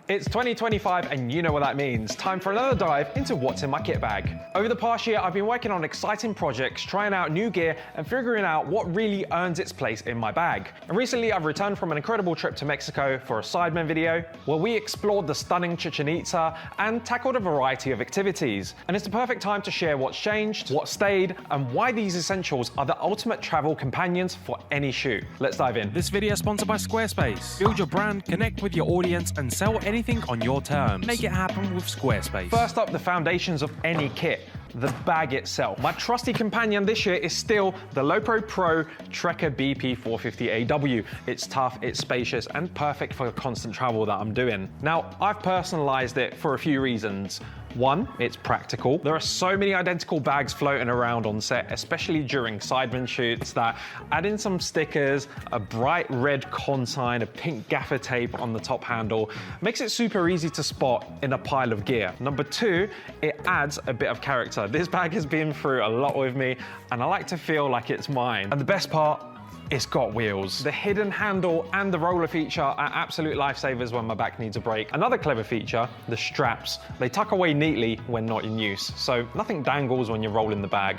It's 2025 and you know what that means. Time for another dive into what's in my kit bag. Over the past year, I've been working on exciting projects, trying out new gear and figuring out what really earns its place in my bag. And recently I've returned from an incredible trip to Mexico for a Sidemen video where we explored the stunning Chichen Itza and tackled a variety of activities. And it's the perfect time to share what's changed, what stayed, and why these essentials are the ultimate travel companions for any shoot. Let's dive in. This video is sponsored by Squarespace. Build your brand, connect with your audience, and sell anything on your terms. Make it happen with Squarespace. First up, the foundations of any kit. The bag itself. My trusty companion this year is still the Lowepro Pro Trekker BP 450AW. It's tough, it's spacious, and perfect for the constant travel that I'm doing. Now, I've personalized it for a few reasons. One, it's practical. There are so many identical bags floating around on set, especially during Sidemen shoots, that adding some stickers, a bright red consign, a pink gaffer tape on the top handle makes it super easy to spot in a pile of gear. Number two, it adds a bit of character. This bag has been through a lot with me and I like to feel like it's mine. And the best part, it's got wheels. The hidden handle and the roller feature are absolute lifesavers when my back needs a break. Another clever feature, the straps. They tuck away neatly when not in use, so nothing dangles when you're rolling the bag.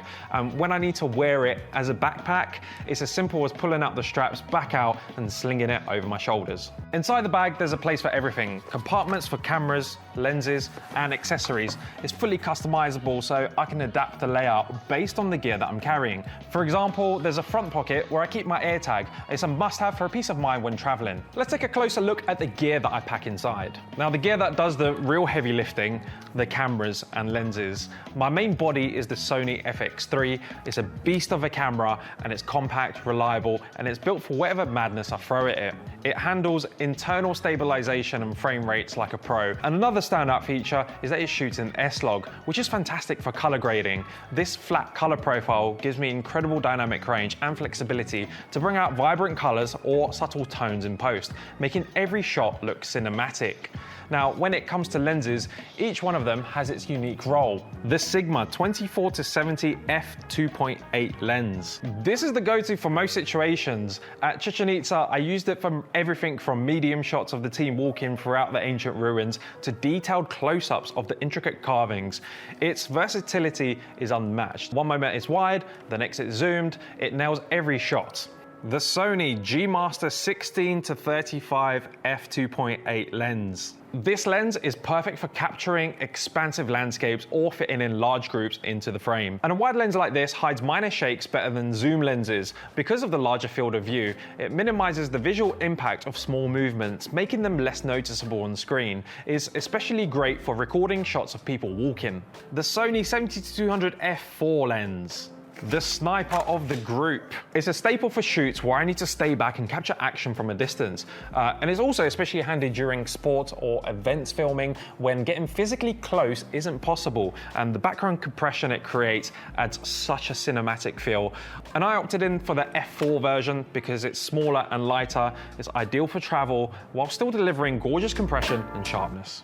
When I need to wear it as a backpack, it's as simple as pulling out the straps back out and slinging it over my shoulders. Inside the bag, there's a place for everything. Compartments for cameras, lenses, and accessories. It's fully customizable, so I can adapt the layout based on the gear that I'm carrying. For example, there's a front pocket where I keep my AirTag. It's a must-have for a peace of mind when traveling. Let's take a closer look at the gear that I pack inside. Now, the gear that does the real heavy lifting, the cameras and lenses. My main body is the Sony FX3. It's a beast of a camera and it's compact, reliable, and it's built for whatever madness I throw at it. It handles internal stabilization and frame rates like a pro. And another standout feature is that it shoots in S-Log, which is fantastic for color grading. This flat color profile gives me incredible dynamic range and flexibility to bring out vibrant colors or subtle tones in post, making every shot look cinematic. Now, when it comes to lenses, each one of them has its unique role. The Sigma 24-70 f2.8 lens. This is the go-to for most situations. At Chichen Itza, I used it for everything from medium shots of the team walking throughout the ancient ruins to detailed close-ups of the intricate carvings. Its versatility is unmatched. One moment it's wide, the next it's zoomed, it nails every shot. The Sony G-master 16-35 f2.8 lens. This lens is perfect for capturing expansive landscapes or fitting in large groups into the frame. And a wide lens like this hides minor shakes better than zoom lenses. Because of the larger field of view, it minimizes the visual impact of small movements, making them less noticeable on screen. It's especially great for recording shots of people walking. The Sony 70-200 f4 lens. The sniper of the group. It's a staple for shoots where I need to stay back and capture action from a distance. And it's also especially handy during sport or events filming when getting physically close isn't possible. And the background compression it creates adds such a cinematic feel. And I opted in for the F4 version because it's smaller and lighter. It's ideal for travel while still delivering gorgeous compression and sharpness.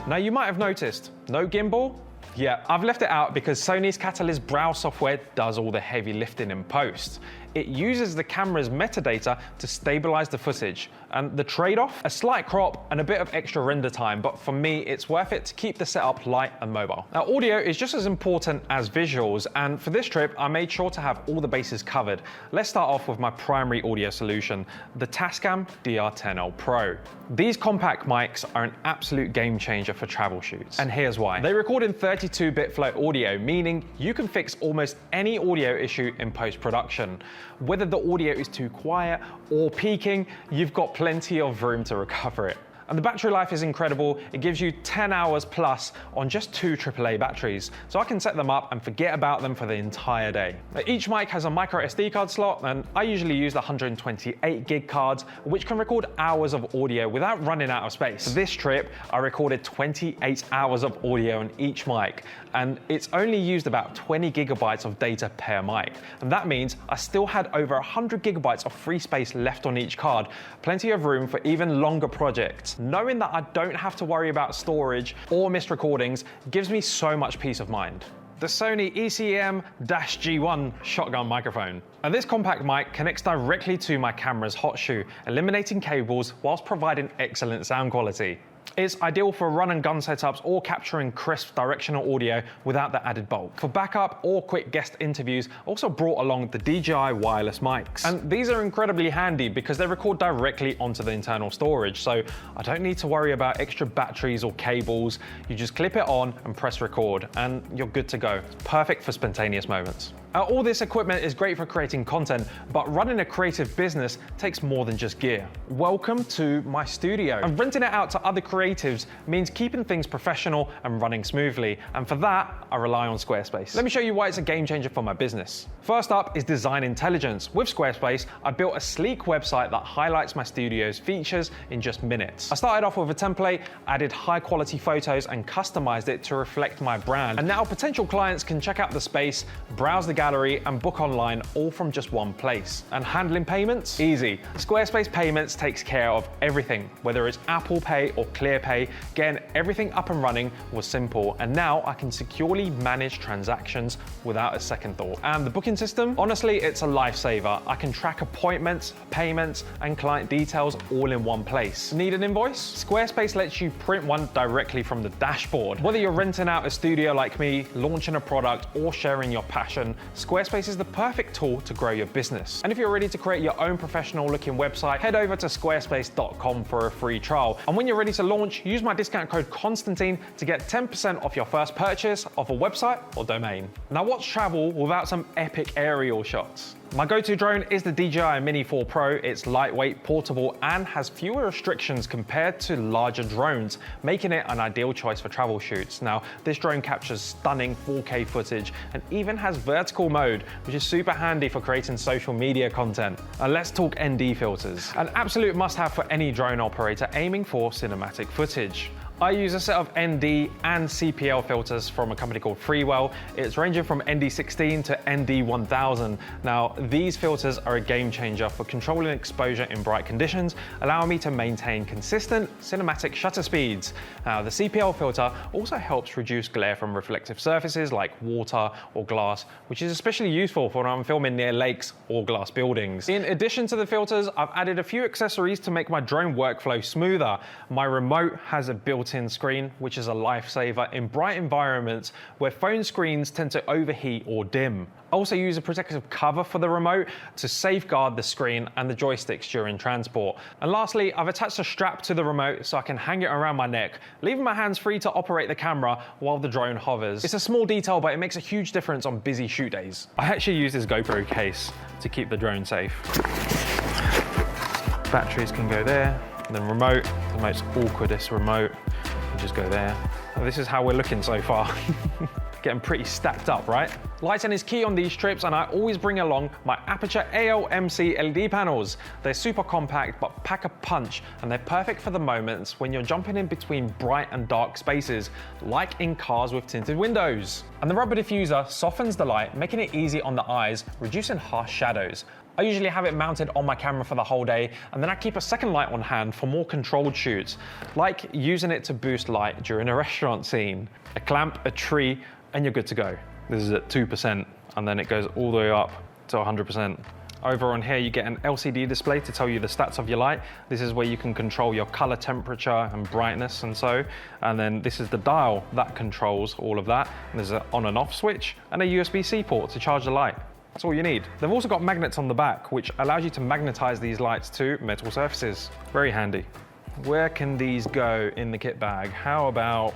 Now you might have noticed, no gimbal? Yeah, I've left it out because Sony's Catalyst browse software does all the heavy lifting in post. It uses the camera's metadata to stabilize the footage. And the trade-off? A slight crop and a bit of extra render time, but for me, it's worth it to keep the setup light and mobile. Now, audio is just as important as visuals, and for this trip, I made sure to have all the bases covered. Let's start off with my primary audio solution, the Tascam DR10L Pro. These compact mics are an absolute game changer for travel shoots, and here's why. They record in 32-bit float audio, meaning you can fix almost any audio issue in post-production. Whether the audio is too quiet or peaking, you've got plenty of room to recover it. And the battery life is incredible. It gives you 10 hours plus on just 2 AAA batteries. So I can set them up and forget about them for the entire day. Each mic has a micro SD card slot, and I usually use the 128 gig cards, which can record hours of audio without running out of space. For this trip, I recorded 28 hours of audio on each mic, and it's only used about 20 gigabytes of data per mic. And that means I still had over 100 gigabytes of free space left on each card, plenty of room for even longer projects. Knowing that I don't have to worry about storage or missed recordings gives me so much peace of mind. the Sony ECM-G1 shotgun microphone. And this compact mic connects directly to my camera's hot shoe, eliminating cables whilst providing excellent sound quality. It's ideal for run and gun setups or capturing crisp directional audio without the added bulk. For backup or quick guest interviews, also brought along the DJI wireless mics. And these are incredibly handy because they record directly onto the internal storage, so I don't need to worry about extra batteries or cables. You just clip it on and press record, and you're good to go. It's perfect for spontaneous moments. All this equipment is great for creating content, but running a creative business takes more than just gear. Welcome to my studio. And renting it out to other creatives means keeping things professional and running smoothly. And for that, I rely on Squarespace. Let me show you why it's a game changer for my business. First up is design intelligence. With Squarespace, I built a sleek website that highlights my studio's features in just minutes. I started off with a template, added high quality photos, and customized it to reflect my brand. And now potential clients can check out the space, browse the gallery, and book online, all from just one place. And handling payments? Easy. Squarespace Payments takes care of everything, whether it's Apple Pay or ClearPay. Getting everything up and running was simple, and now I can securely manage transactions without a second thought. And the booking system? Honestly, it's a lifesaver. I can track appointments, payments, and client details all in one place. Need an invoice? Squarespace lets you print one directly from the dashboard. Whether you're renting out a studio like me, launching a product, or sharing your passion, Squarespace is the perfect tool to grow your business. And if you're ready to create your own professional looking website, head over to squarespace.com for a free trial. And when you're ready to launch, use my discount code Constantine to get 10% off your first purchase of a website or domain. Now, what's travel without some epic aerial shots? My go-to drone is the DJI Mini 4 Pro. It's lightweight, portable, and has fewer restrictions compared to larger drones, making it an ideal choice for travel shoots. Now, this drone captures stunning 4K footage and even has vertical mode, which is super handy for creating social media content. And let's talk ND filters. An absolute must-have for any drone operator aiming for cinematic footage. I use a set of ND and CPL filters from a company called Freewell. It's ranging from ND16 to ND1000. Now, these filters are a game changer for controlling exposure in bright conditions, allowing me to maintain consistent cinematic shutter speeds. Now, the CPL filter also helps reduce glare from reflective surfaces like water or glass, which is especially useful for when I'm filming near lakes or glass buildings. In addition to the filters, I've added a few accessories to make my drone workflow smoother. My remote has a built-in screen, which is a lifesaver in bright environments where phone screens tend to overheat or dim. I also use a protective cover for the remote to safeguard the screen and the joysticks during transport. And lastly, I've attached a strap to the remote so I can hang it around my neck, leaving my hands free to operate the camera while the drone hovers. It's a small detail, but it makes a huge difference on busy shoot days. I actually use this GoPro case to keep the drone safe. Batteries can go there. And then remote, the most awkwardest remote, you just go there. And this is how we're looking so far. Getting pretty stacked up, right? Lighting is key on these trips, and I always bring along my Aperture ALMC LED panels. They're super compact, but pack a punch, and they're perfect for the moments when you're jumping in between bright and dark spaces, like in cars with tinted windows. And the rubber diffuser softens the light, making it easy on the eyes, reducing harsh shadows. I usually have it mounted on my camera for the whole day, and then I keep a second light on hand for more controlled shoots, like using it to boost light during a restaurant scene. A clamp, a tree, and you're good to go. This is at 2%, and then it goes all the way up to 100%. Over on here, you get an LCD display to tell you the stats of your light. This is where you can control your color temperature and brightness and so. And then this is the dial that controls all of that. And there's an on and off switch and a USB-C port to charge the light. That's all you need. They've also got magnets on the back, which allows you to magnetize these lights to metal surfaces. Very handy. Where can these go in the kit bag? How about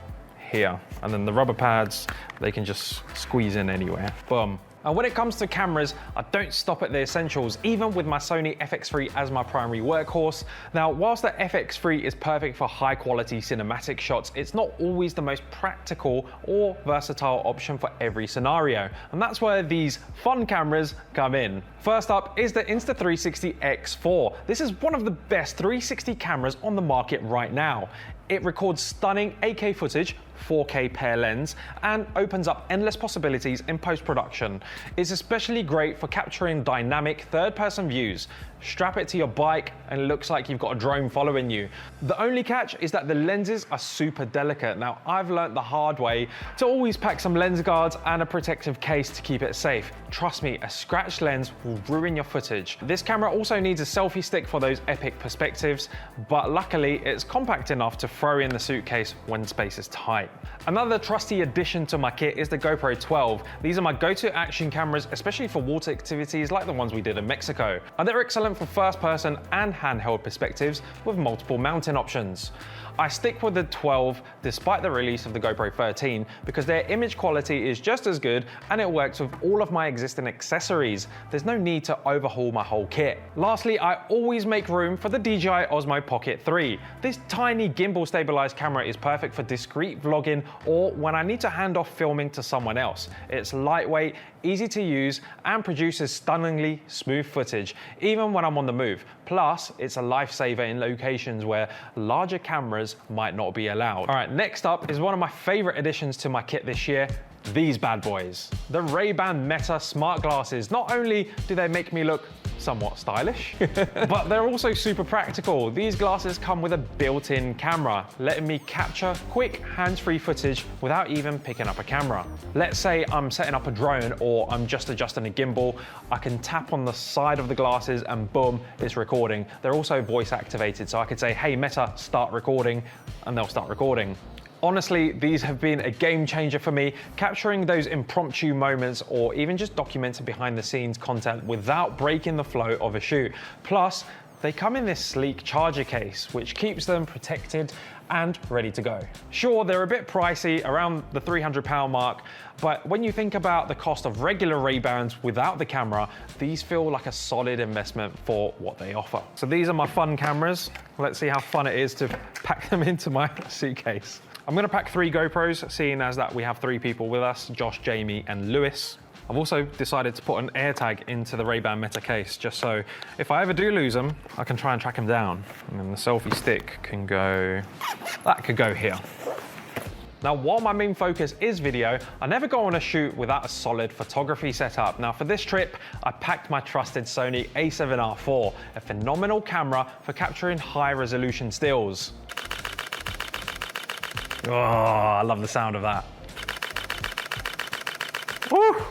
here? And then the rubber pads, they can just squeeze in anywhere. Boom. And when it comes to cameras, I don't stop at the essentials, even with my Sony FX3 as my primary workhorse. Now, whilst the FX3 is perfect for high quality cinematic shots, it's not always the most practical or versatile option for every scenario. And that's where these fun cameras come in. First up is the Insta360 X4. This is one of the best 360 cameras on the market right now. It records stunning 8K footage 4K pair lens and opens up endless possibilities in post-production. It's especially great for capturing dynamic third-person views. Strap it to your bike and it looks like you've got a drone following you. The only catch is that the lenses are super delicate. Now, I've learnt the hard way to always pack some lens guards and a protective case to keep it safe. Trust me, a scratched lens will ruin your footage. This camera also needs a selfie stick for those epic perspectives, but luckily it's compact enough to throw in the suitcase when space is tight. Another trusty addition to my kit is the GoPro 12. These are my go-to action cameras, especially for water activities like the ones we did in Mexico. And they're excellent for first-person and handheld perspectives with multiple mounting options. I stick with the 12 despite the release of the GoPro 13 because their image quality is just as good and it works with all of my existing accessories. There's no need to overhaul my whole kit. Lastly, I always make room for the DJI Osmo Pocket 3. This tiny gimbal stabilized camera is perfect for discreet vlogging or when I need to hand off filming to someone else. It's lightweight, easy to use, and produces stunningly smooth footage, even when I'm on the move. Plus, it's a lifesaver in locations where larger cameras might not be allowed. All right, next up is one of my favorite additions to my kit this year, these bad boys. The Ray-Ban Meta smart glasses. Not only do they make me look somewhat stylish, but they're also super practical. These glasses come with a built-in camera, letting me capture quick hands-free footage without even picking up a camera. Let's say I'm setting up a drone or I'm just adjusting a gimbal, I can tap on the side of the glasses and boom, it's recording. They're also voice activated, so I could say, hey Meta, start recording, and they'll start recording. Honestly, these have been a game changer for me, capturing those impromptu moments or even just documenting behind the scenes content without breaking the flow of a shoot. Plus, they come in this sleek charger case, which keeps them protected and ready to go. Sure, they're a bit pricey, around the £300 mark, but when you think about the cost of regular Ray-Bans without the camera, these feel like a solid investment for what they offer. So these are my fun cameras. Let's see how fun it is to pack them into my suitcase. I'm gonna pack 3 GoPros, seeing as that we have 3 people with us, Josh, Jamie, and Lewis. I've also decided to put an AirTag into the Ray-Ban Meta case, just so if I ever do lose them, I can try and track them down. And then the selfie stick can go, that could go here. Now, while my main focus is video, I never go on a shoot without a solid photography setup. Now, for this trip, I packed my trusted Sony a7R IV, a phenomenal camera for capturing high-resolution stills. Oh, I love the sound of that. Woo!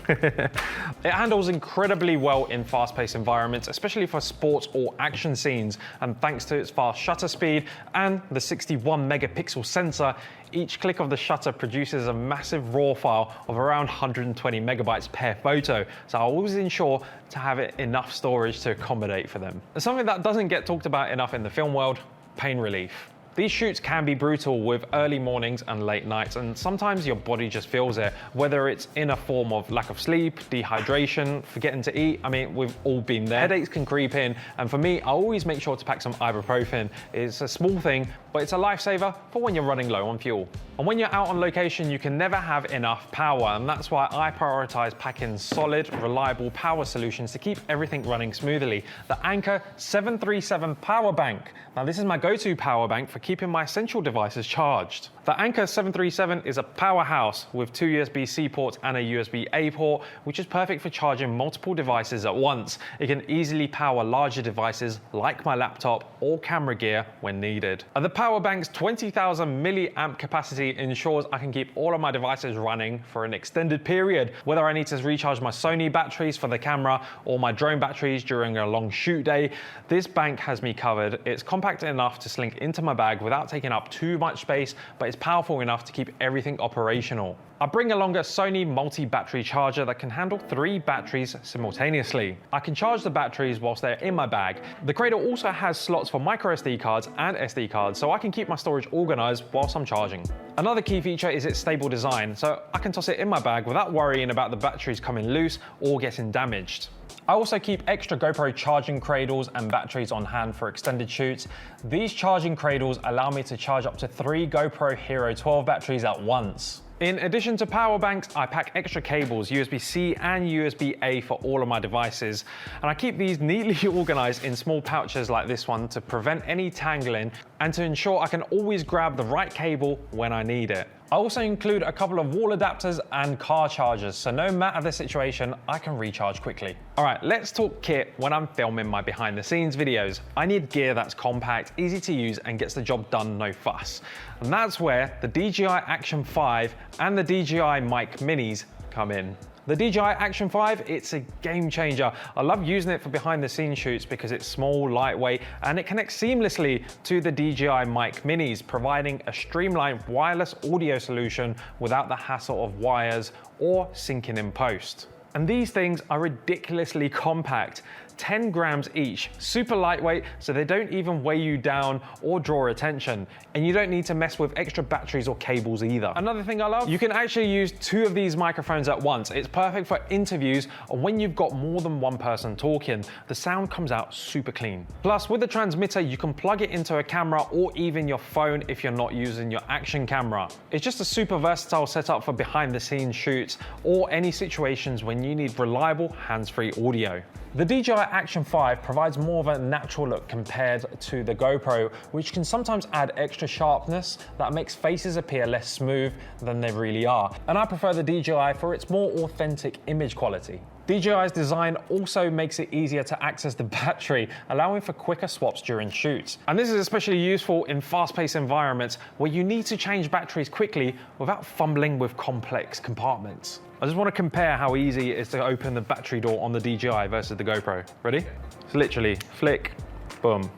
It handles incredibly well in fast-paced environments, especially for sports or action scenes. And thanks to its fast shutter speed and the 61 megapixel sensor, each click of the shutter produces a massive RAW file of around 120 megabytes per photo. So I always ensure to have enough storage to accommodate for them. And something that doesn't get talked about enough in the film world, pain relief. These shoots can be brutal with early mornings and late nights, and sometimes your body just feels it, whether it's in a form of lack of sleep, dehydration, forgetting to eat. I mean, we've all been there. Headaches can creep in, and for me, I always make sure to pack some ibuprofen. It's a small thing, but it's a lifesaver for when you're running low on fuel. And when you're out on location, you can never have enough power, and that's why I prioritize packing solid, reliable power solutions to keep everything running smoothly. The Anker 737 power bank. Now, this is my go-to power bank for keeping my essential devices charged. The Anker 737 is a powerhouse with 2 USB-C ports and a USB-A port, which is perfect for charging multiple devices at once. It can easily power larger devices like my laptop or camera gear when needed. And the power bank's 20,000 milliamp capacity ensures I can keep all of my devices running for an extended period. Whether I need to recharge my Sony batteries for the camera or my drone batteries during a long shoot day, this bank has me covered. It's compact enough to slink into my bag without taking up too much space, but it's powerful enough to keep everything operational. I bring along a Sony multi-battery charger that can handle 3 batteries simultaneously. I can charge the batteries whilst they're in my bag. The Cradle also has slots for micro SD cards and SD cards, so I can keep my storage organized whilst I'm charging. Another key feature is its stable design, so I can toss it in my bag without worrying about the batteries coming loose or getting damaged. I also keep extra GoPro charging cradles and batteries on hand for extended shoots. These charging cradles allow me to charge up to 3 GoPro Hero 12 batteries at once. In addition to power banks, I pack extra cables, USB-C and USB-A for all of my devices. And I keep these neatly organized in small pouches like this one to prevent any tangling and to ensure I can always grab the right cable when I need it. I also include a couple of wall adapters and car chargers, so no matter the situation, I can recharge quickly. All right, let's talk kit when I'm filming my behind the scenes videos. I need gear that's compact, easy to use, and gets the job done, no fuss. And that's where the DJI Action 5 and the DJI Mic Minis come in. The DJI Action 5, it's a game changer. I love using it for behind the scenes shoots because it's small, lightweight, and it connects seamlessly to the DJI Mic Minis, providing a streamlined wireless audio solution without the hassle of wires or syncing in post. And these things are ridiculously compact. 10 grams each, super lightweight, so they don't even weigh you down or draw attention. And you don't need to mess with extra batteries or cables either. Another thing I love, you can actually use 2 of these microphones at once. It's perfect for interviews or when you've got more than one person talking. The sound comes out super clean. Plus, with the transmitter, you can plug it into a camera or even your phone if you're not using your action camera. It's just a super versatile setup for behind the scenes shoots or any situations when you need reliable hands-free audio. The DJI Action 5 provides more of a natural look compared to the GoPro, which can sometimes add extra sharpness that makes faces appear less smooth than they really are. And I prefer the DJI for its more authentic image quality. DJI's design also makes it easier to access the battery, allowing for quicker swaps during shoots. And this is especially useful in fast-paced environments where you need to change batteries quickly without fumbling with complex compartments. I just want to compare how easy it is to open the battery door on the DJI versus the GoPro. Ready? It's literally flick, boom.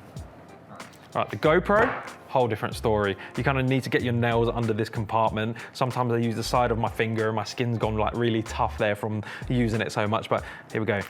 All right, the GoPro, whole different story. You kind of need to get your nails under this compartment. Sometimes I use the side of my finger and my skin's gone like really tough there from using it so much, but here we go.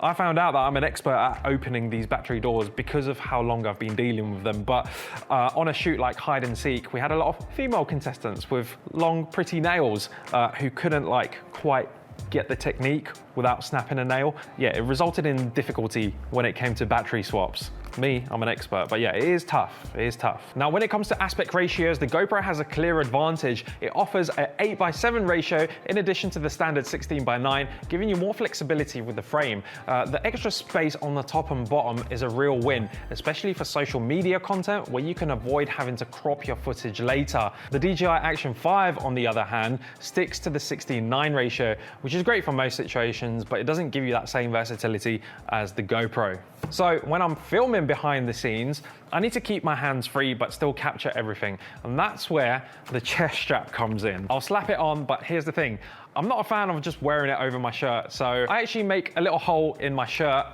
I found out that I'm an expert at opening these battery doors because of how long I've been dealing with them. But on a shoot like hide and seek, we had a lot of female contestants with long, pretty nails who couldn't quite get the technique without snapping a nail. Yeah, it resulted in difficulty when it came to battery swaps. Me, I'm an expert, but yeah, it is tough. It is tough. Now, when it comes to aspect ratios, the GoPro has a clear advantage. It offers an 8:7 ratio in addition to the standard 16:9, giving you more flexibility with the frame. The extra space on the top and bottom is a real win, especially for social media content where you can avoid having to crop your footage later. The DJI Action 5, on the other hand, sticks to the 16:9 ratio, which is great for most situations, but it doesn't give you that same versatility as the GoPro. So when I'm filming behind the scenes, I need to keep my hands free but still capture everything. And that's where the chest strap comes in. I'll slap it on, but here's the thing. I'm not a fan of just wearing it over my shirt. So I actually make a little hole in my shirt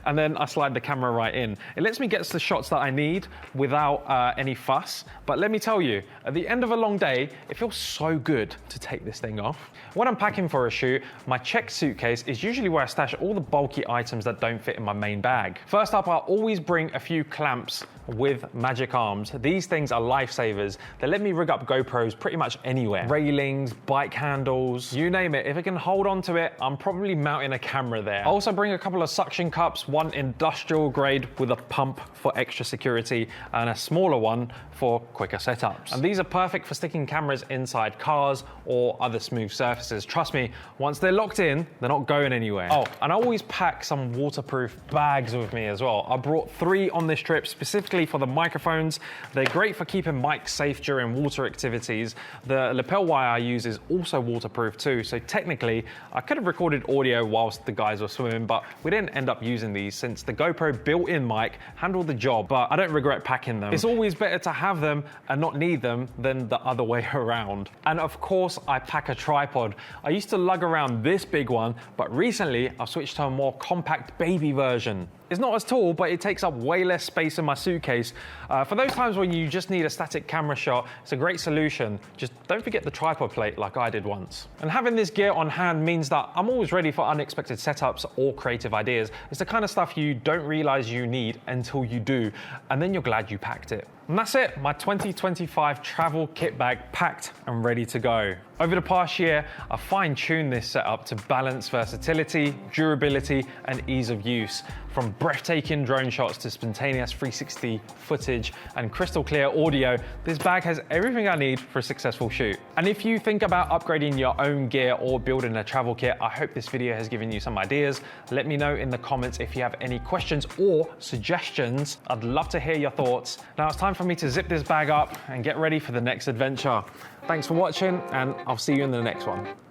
and then I slide the camera right in. It lets me get the shots that I need without any fuss. But let me tell you, at the end of a long day, it feels so good to take this thing off. When I'm packing for a shoot, my checked suitcase is usually where I stash all the bulky items that don't fit in my main bag. First up, I'll always bring a few clamps with magic arms. These things are lifesavers. They let me rig up GoPros pretty much anywhere. Railings, bike handles, you name it. If I can hold on to it, I'm probably mounting a camera there. I also bring a couple of suction cups, one industrial grade with a pump for extra security and a smaller one for quicker setups. And these are perfect for sticking cameras inside cars or other smooth surfaces. Trust me, once they're locked in, they're not going anywhere. Oh, and I always pack some waterproof bags with me as well. I brought 3 on this trip specifically for the microphones. They're great for keeping mics safe during water activities. The lapel wire I use is also waterproof too, so technically I could have recorded audio whilst the guys were swimming, but we didn't end up using these since the GoPro built-in mic handled the job, but I don't regret packing them. It's always better to have them and not need them than the other way around. And of course, I pack a tripod. I used to lug around this big one, but recently I've switched to a more compact baby version. It's not as tall, but it takes up way less space in my suitcase. For those times when you just need a static camera shot, it's a great solution. Just don't forget the tripod plate like I did once. And having this gear on hand means that I'm always ready for unexpected setups or creative ideas. It's the kind of stuff you don't realize you need until you do, and then you're glad you packed it. And that's it, my 2025 travel kit bag packed and ready to go. Over the past year, I've fine-tuned this setup to balance versatility, durability, and ease of use. From breathtaking drone shots to spontaneous 360 footage and crystal clear audio, this bag has everything I need for a successful shoot. And if you think about upgrading your own gear or building a travel kit, I hope this video has given you some ideas. Let me know in the comments if you have any questions or suggestions. I'd love to hear your thoughts. Now it's time for me to zip this bag up and get ready for the next adventure. Thanks for watching, and I'll see you in the next one.